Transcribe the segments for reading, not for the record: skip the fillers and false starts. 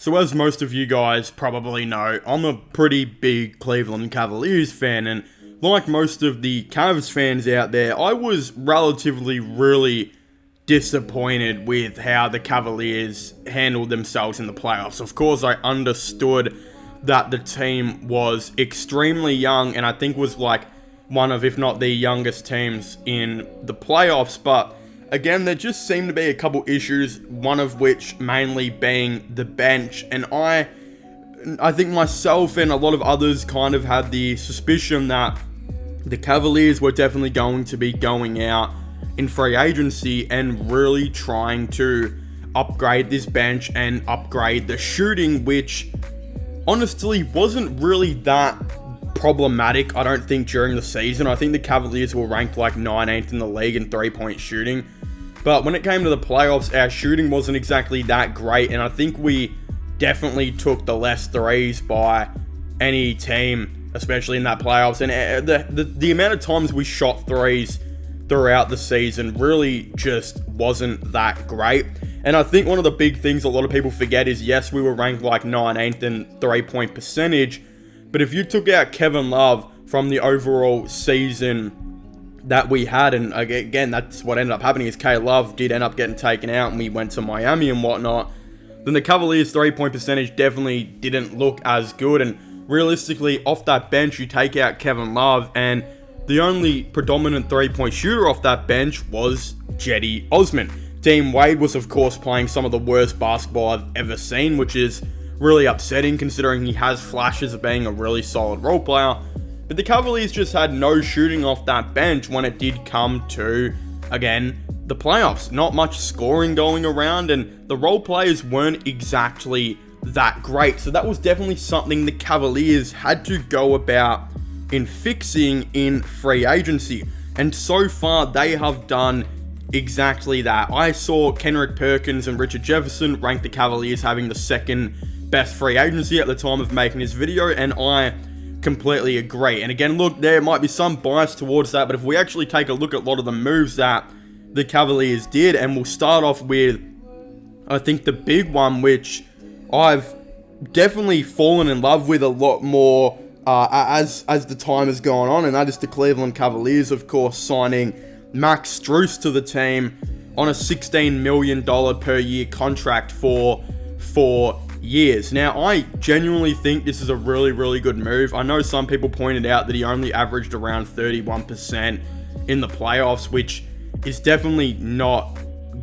So as most of you guys probably know, I'm a pretty big Cleveland Cavaliers fan, and like most of the Cavs fans out there, I was really disappointed with how the Cavaliers handled themselves in the playoffs. Of course, I understood that the team was extremely young, and I think was like one of, if not the youngest teams in the playoffs, but again, there just seemed to be a couple issues, one of which mainly being the bench, and I think myself and a lot of others kind of had the suspicion that the Cavaliers were definitely going to be going out in free agency and really trying to upgrade this bench and upgrade the shooting, which honestly wasn't really that problematic, I don't think, during the season. I think the Cavaliers were ranked like 19th in the league in three-point shooting. But when it came to the playoffs, our shooting wasn't exactly that great, and I think we definitely took the less threes by any team, especially in that playoffs. And the amount of times we shot threes throughout the season really just wasn't that great. And I think one of the big things a lot of people forget is, yes, we were ranked like 19th in three-point percentage, but if you took out Kevin Love from the overall season that we had, and again, that's what ended up happening, is K Love did end up getting taken out and we went to Miami and whatnot, then the Cavaliers' three-point percentage definitely didn't look as good. And realistically, off that bench, you take out Kevin Love, and the only predominant three-point shooter off that bench was Cedi Osman. Dean Wade was, of course, playing some of the worst basketball I've ever seen, which is really upsetting considering he has flashes of being a really solid role player. But the Cavaliers just had no shooting off that bench when it did come to, again, the playoffs. Not much scoring going around, and the role players weren't exactly that great. So that was definitely something the Cavaliers had to go about in fixing in free agency. And so far, they have done exactly that. I saw Kendrick Perkins and Richard Jefferson rank the Cavaliers having the second best free agency at the time of making this video, and I completely agree. And again, look, there might be some bias towards that, but if we actually take a look at a lot of the moves that the Cavaliers did, and we'll start off with, I think, the big one, which I've definitely fallen in love with a lot more as the time has gone on, and that is the Cleveland Cavaliers, of course, signing Max Strus to the team on a $16 million per year contract for 4 years. Now, I genuinely think this is a really good move. I know some people pointed out that he only averaged around 31% in the playoffs, which is definitely not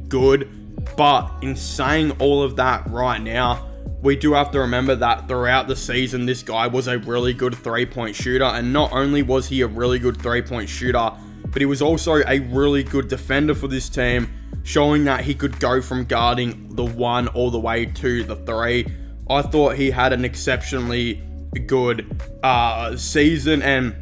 good. But in saying all of that right now, we do have to remember that throughout the season, this guy was a really good three-point shooter. And not only was he a really good three-point shooter, but he was also a really good defender for this team, showing that he could go from guarding the one all the way to the three. I thought he had an exceptionally good season, and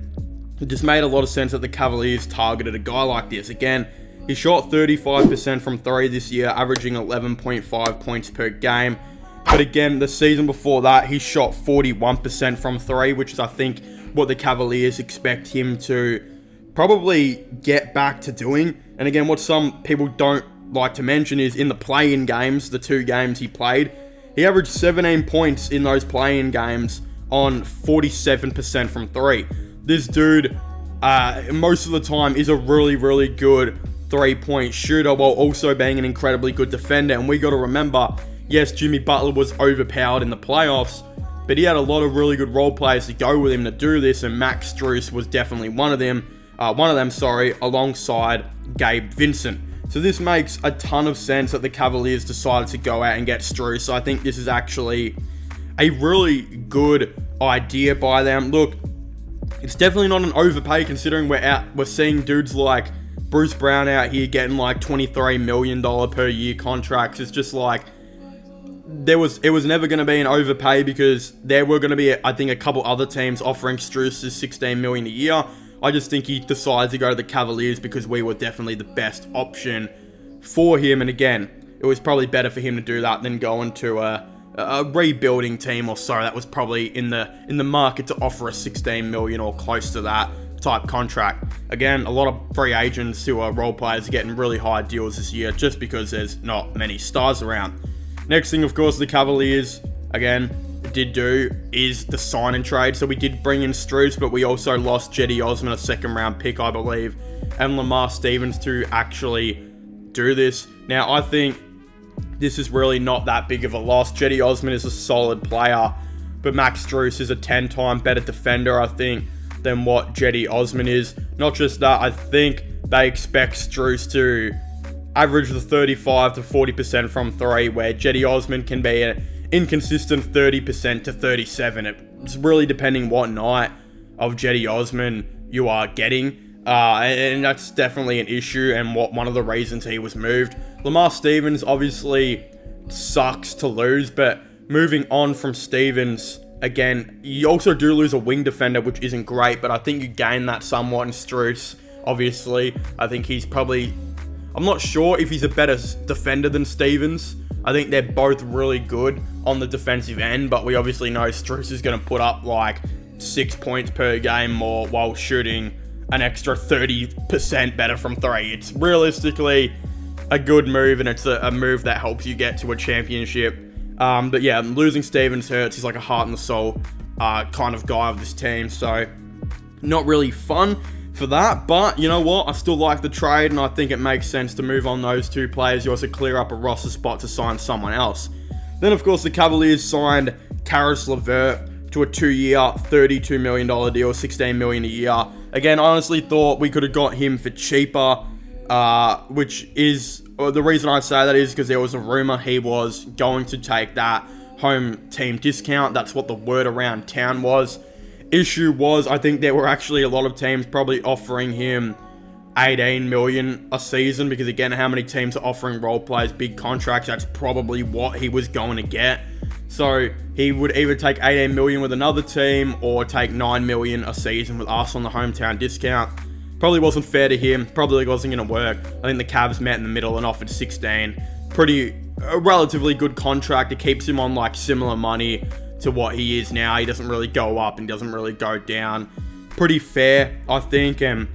it just made a lot of sense that the Cavaliers targeted a guy like this. Again, he shot 35% from three this year, averaging 11.5 points per game. But again, the season before that, he shot 41% from three, which is, I think, what the Cavaliers expect him to probably get back to doing. And again, what some people don't like to mention is in the play-in games, the 2 games he played, he averaged 17 points in those play-in games on 47% from three. This dude, most of the time, is a really good three-point shooter while also being an incredibly good defender. And we got to remember, yes, Jimmy Butler was overpowered in the playoffs, but he had a lot of really good role players to go with him to do this, and Max Strus was definitely one of them, alongside Gabe Vincent. So this makes a ton of sense that the Cavaliers decided to go out and get Strus. So I think this is actually a really good idea by them. Look, it's definitely not an overpay considering we're seeing dudes like Bruce Brown out here getting like $23 million per year contracts. It's just like, it was never going to be an overpay because there were going to be, I think, a couple other teams offering Strus $16 million a year. I just think he decided to go to the Cavaliers because we were definitely the best option for him. And again, it was probably better for him to do that than go into a rebuilding team or so that was probably in the market to offer a $16 million or close to that type contract. Again, a lot of free agents who are role players are getting really high deals this year just because there's not many stars around. Next thing, of course, the Cavaliers, again, did do is the sign and trade. So we did bring in Strus, but we also lost Jetty Osman, a second round pick, I believe, and Lamar Stevens to actually do this. Now, I think this is really not that big of a loss. Jetty Osman is a solid player, but Max Strus is a 10-time better defender, I think, than what Jetty Osman is. Not just that, I think they expect Strus to average the 35 to 40% from 3, where Jetty Osman can be an inconsistent 30% to 37%. It's really depending what night of Jetty Osman you are getting. And that's definitely an issue, and one of the reasons he was moved. Lamar Stevens obviously sucks to lose, but moving on from Stevens, again, you also do lose a wing defender, which isn't great, but I think you gain that somewhat in Strus. Obviously, I think he's probably... I'm not sure if he's a better defender than Stevens. I think they're both really good on the defensive end, but we obviously know Strus is going to put up like 6 points per game more while shooting an extra 30% better from 3. It's realistically a good move, and it's a move that helps you get to a championship. But yeah, losing Stevens hurts. He's like a heart and soul kind of guy of this team, so not really fun for that. But you know what? I still like the trade, and I think it makes sense to move on those 2 players. You also clear up a roster spot to sign someone else. Then, of course, the Cavaliers signed Caris LeVert to a 2-year, $32 million deal, $16 million a year. Again, I honestly thought we could have got him for cheaper, which is... the reason I say that is because there was a rumor he was going to take that home team discount. That's what the word around town was. Issue was, I think there were actually a lot of teams probably offering him $18 million a season, because again, how many teams are offering role players big contracts? That's probably what he was going to get. So he would either take $18 million with another team or take $9 million a season with us on the hometown discount. Probably wasn't fair to him. Probably wasn't going to work. I think the Cavs met in the middle and offered 16. A relatively good contract. It keeps him on like similar money to what he is now. He doesn't really go up and doesn't really go down. Pretty fair, I think. And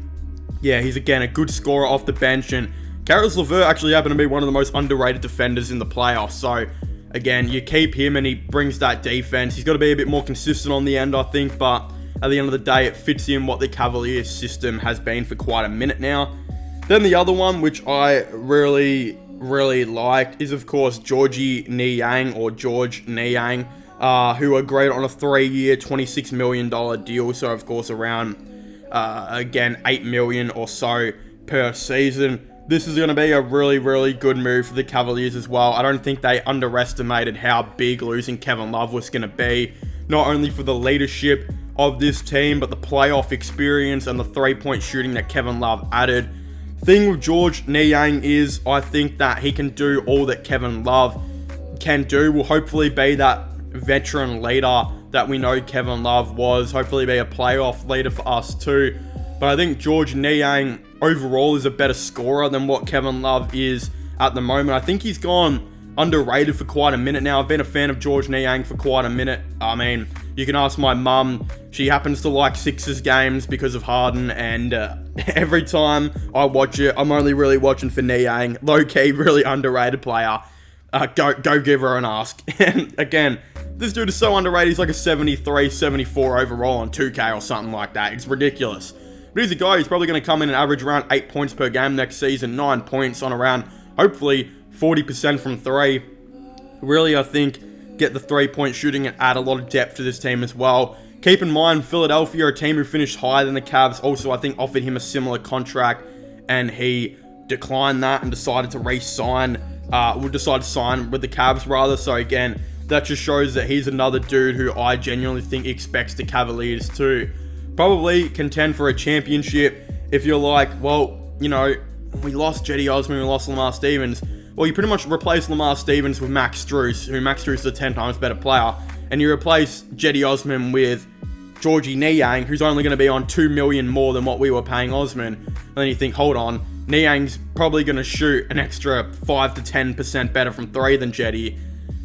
yeah, he's again a good scorer off the bench. And Caris LeVert actually happened to be one of the most underrated defenders in the playoffs. So again, you keep him and he brings that defense. He's got to be a bit more consistent on the end, I think. But at the end of the day, it fits in what the Cavaliers system has been for quite a minute now. Then the other one, which I really liked, is of course Georgie Niang, or George Niang, who agreed on a 3-year, $26 million deal. So of course around, again, $8 million or so per season. This is going to be a really good move for the Cavaliers as well. I don't think they underestimated how big losing Kevin Love was going to be, not only for the leadership of this team, but the playoff experience and the 3-point shooting that Kevin Love added. Thing with George Niang is, I think that he can do all that Kevin Love can do. Will hopefully be that veteran leader that we know Kevin Love was. Hopefully be a playoff leader for us too. But I think George Niang overall is a better scorer than what Kevin Love is at the moment. I think he's gone underrated for quite a minute now. I've been a fan of George Niang for quite a minute. I mean, you can ask my mum. She happens to like Sixers games because of Harden, and every time I watch it, I'm only really watching for Niang. Low-key, really underrated player. Go give her an ask. And again, this dude is so underrated. He's like a 73, 74 overall on 2K or something like that. It's ridiculous. But he's a guy who's probably going to come in and average around 8 points per game next season, 9 points on around, hopefully, 40% from 3. Really, I think, get the 3-point shooting and add a lot of depth to this team as well. Keep in mind, Philadelphia, a team who finished higher than the Cavs, also, I think, offered him a similar contract, and he declined that and decided to re-sign, decided to sign with the Cavs, rather. So, again, that just shows that he's another dude who I genuinely think expects the Cavaliers to probably contend for a championship. If you're like, well, you know, we lost Jetty Osman, we lost Lamar Stevens. Well, you pretty much replace Lamar Stevens with Max Strus, who Max Strus is a 10 times better player, and you replace Jetty Osman with Georgie Niang, who's only going to be on $2 million more than what we were paying Osman. And then you think, hold on, Niang's probably going to shoot an extra 5 to 10% better from 3 than Jetty.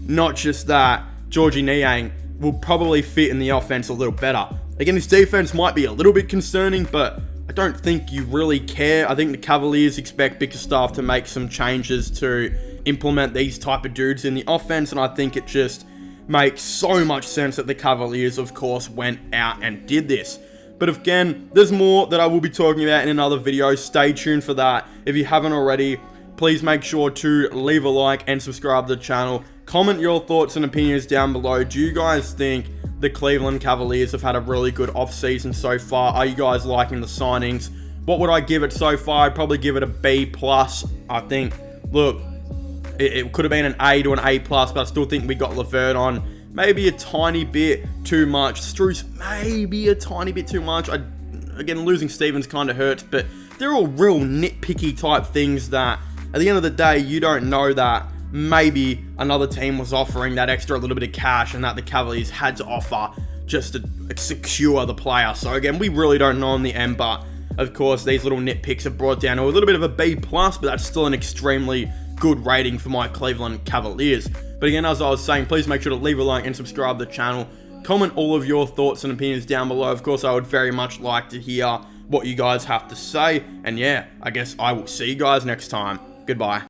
Not just that, Georgie Niang will probably fit in the offense a little better. Again, his defense might be a little bit concerning, but I don't think you really care. I think the Cavaliers expect Bickerstaff to make some changes to implement these type of dudes in the offense, and I think it just makes so much sense that the Cavaliers, of course, went out and did this. But again, there's more that I will be talking about in another video. Stay tuned for that. If you haven't already, please make sure to leave a like and subscribe to the channel. Comment your thoughts and opinions down below. Do you guys think the Cleveland Cavaliers have had a really good offseason so far? Are you guys liking the signings? What would I give it so far? I'd probably give it a B+. I think, look, it could have been an A to an A+, but I still think we got LeVert on maybe a tiny bit too much. Strus, maybe a tiny bit too much. Again, losing Stevens kind of hurts, but they're all real nitpicky type things that, at the end of the day, you don't know that maybe another team was offering that extra little bit of cash and that the Cavaliers had to offer just to secure the player. So again, we really don't know in the end, but of course, these little nitpicks have brought down to a little bit of a B+, but that's still an extremely good rating for my Cleveland Cavaliers. But again, as I was saying, please make sure to leave a like and subscribe to the channel. Comment all of your thoughts and opinions down below. Of course, I would very much like to hear what you guys have to say. And yeah, I guess I will see you guys next time. Goodbye.